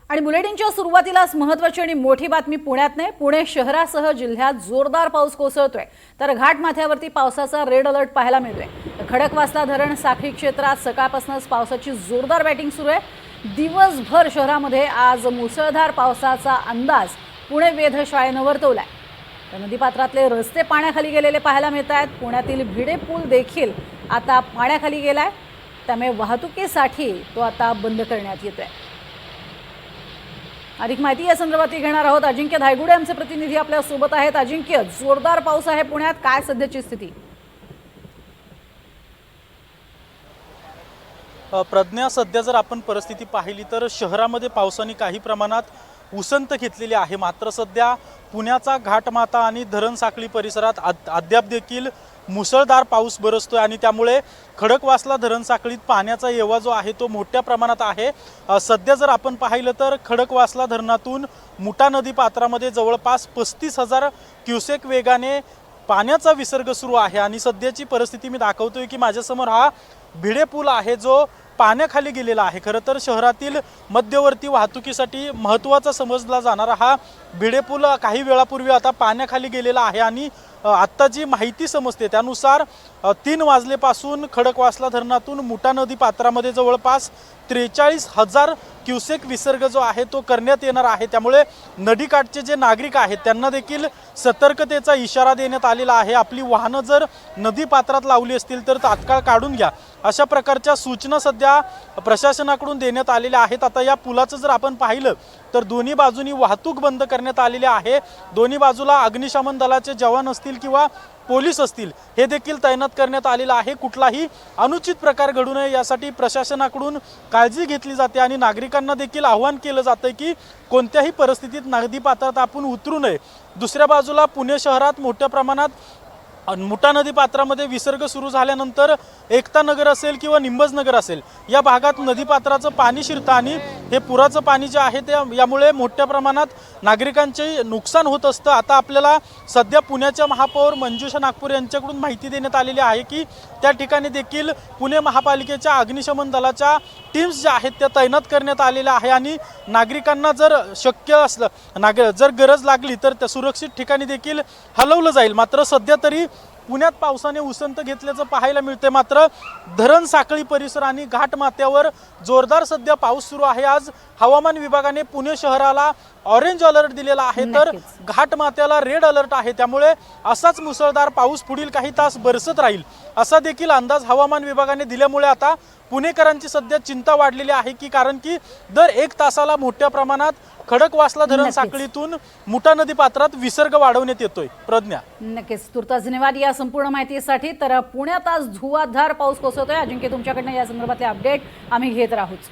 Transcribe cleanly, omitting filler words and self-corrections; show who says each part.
Speaker 1: आणि बुलेटिनच्या सुरुवातीलाच महत्त्वाची आणि मोठी बातमी पुण्यात नाही, पुणे शहरासह जिल्ह्यात जोरदार पाऊस कोसळतोय। तर घाटमाथ्यावरती पावसाचा रेड अलर्ट पाहायला मिळतोय। खडकवासला धरण साखळी क्षेत्रात सकाळपासूनच पावसाची जोरदार बॅटिंग सुरू आहे। दिवसभर शहरामध्ये आज मुसळधार पावसाचा अंदाज पुणे वेधशाळेने वर्तवलाय। तर नदीपात्रातले रस्ते पाण्याखाली गेलेले पाहायला मिळतात। पुण्यातील भिडे पूल देखील आता पाण्याखाली गेलाय, त्यामुळे वाहतुकीसाठी तो आता बंद करण्यात येतोय। अधिक माहिती या संदर्भात घेणार आहोत। अजिंक्य धायगुडे आमचे प्रतिनिधी आपल्या सोबत आहेत। अजिंक्य, जोरदार पाऊस आहे पुण्यात, काय सध्याची स्थिती?
Speaker 2: प्रज्ञा, सध्या जर आपण परिस्थिती पाहिली तर शहरामध्ये पावसाने काही प्रमाणात उसंत घेतलेली आहे। मात्र सध्या पुण्याचा घाटमाथा आणि धरण साखळी परिसरात अद्याप देखील मुसळधार पाऊस बरसतोय आणि त्यामुळे खडकवासला धरण साखळीत पाण्याचा येवा जो आहे तो मोठ्या प्रमाणात आहे। सध्या जर आपण पाहिलं तर खडकवासला धरणातून मुठा नदी पात्रामध्ये जवळपास 35,000 क्युसेक वेगाने पाण्याचा विसर्ग सुरू आहे। आणि सध्याची परिस्थिती मी दाखवतोय की माझ्यासमोर हा भिडे पूल आहे जो पाण्याखाली गेलेला आहे। खरं तर शहरातील मध्यवर्ती वाहतुकीसाठी महत्त्वाचा समजला जाणारा हा भिडे पूल काही वेळापूर्वी आता पाण्याखाली गेलेला आहे। आणि आत्ता जी माहिती समजते त्यानुसार 3 वाजलेपासून खडकवासला धरणातून मुठा नदी पात्रामध्ये जवळपास 43,000 क्युसेक विसर्ग जो आहे तो करण्यात येणार आहे। त्यामुळे नदीकाठचे जे नागरिक आहेत त्यांना देखील सतर्कतेचा इशारा देण्यात आलेला आहे। आपली वाहनं जर नदी पात्रात लावली असतील तर तात्काळ काढून घ्या, अशा प्रकारच्या सूचना सध्या प्रशासनाकडून देण्यात आलेल्या आहेत। आता या पुलाचं जर आपण पाहिलं तर दोन्ही बाजूनी वाहतूक बंद करण्यात आलेली आहे। दोन्ही बाजूला अग्निशमन दलाचे जवान असतील किंवा पोलीस असतील हे देखील तैनात करण्यात आलेलं आहे। कुठलाही अनुचित प्रकार घडू नये यासाठी प्रशासनाकडून काळजी घेतली जाते आणि नागरिकांना देखील आवाहन केलं जातं की कोणत्याही परिस्थितीत नदी पात्रात आपण उतरू नये। दुसऱ्या बाजूला पुणे शहरात मोठ्या प्रमाणात मुठा नदी पात्रामध्ये विसर्ग सुरू झाल्यानंतर एकता नगर असेल किंवा निंबज नगर असेल या भागात नदीपात्राचं पाणी शिरतं आणि हे पुराचं पाणी जे आहे ते यामुळे मोठ्या प्रमाणात नागरिकांचे नुकसान होत असतं। आता आपल्याला सध्या पुण्याच्या महापौर मंजुषा नागपूर यांच्याकडून माहिती देण्यात आलेली आहे की त्या ठिकाणी देखील पुणे महापालिकेच्या अग्निशमन दलाच्या टीम्स ज्या आहेत त्या तैनात करण्यात आलेल्या आहे आणि नागरिकांना जर शक्य असलं जर गरज लागली तर त्या सुरक्षित ठिकाणी देखील हलवलं जाईल। मात्र सध्या तरी पुण्यात पावसाने उसंत घेतल्याचं पाहायला मिळते। मात्र धरण साखळी परिसर आणि घाटमाथ्यावर जोरदार सध्या पाऊस सुरू आहे। आज हवामान विभागाने पुणे शहराला ऑरेंज अलर्ट दिलेला आहे तर घाटमाथ्याला रेड अलर्ट आहे। त्यामुळे असाच मुसळधार पाऊस पुढील काही तास बरसत राहील असा देखील अंदाज हवामान विभागाने दिल्यामुळे आता पुणेकरांची सध्या चिंता वाढलेली आहे की कारण की दर 1 तासाला मोठ्या प्रमाणात खडकवासला धरण साखळीतून मुठा नदी पात्रात विसर्ग वाढवण्यात येतोय। प्रज्ञा,
Speaker 1: नक्कीच तुर्तास धन्यवाद या संपूर्ण माहितीसाठी। तर पुण्यात आज धुवाधार पाऊस कोसळतोय। अजिंक्य, तुमच्याकडनं या संदर्भातले अपडेट आम्ही घेत राहूच।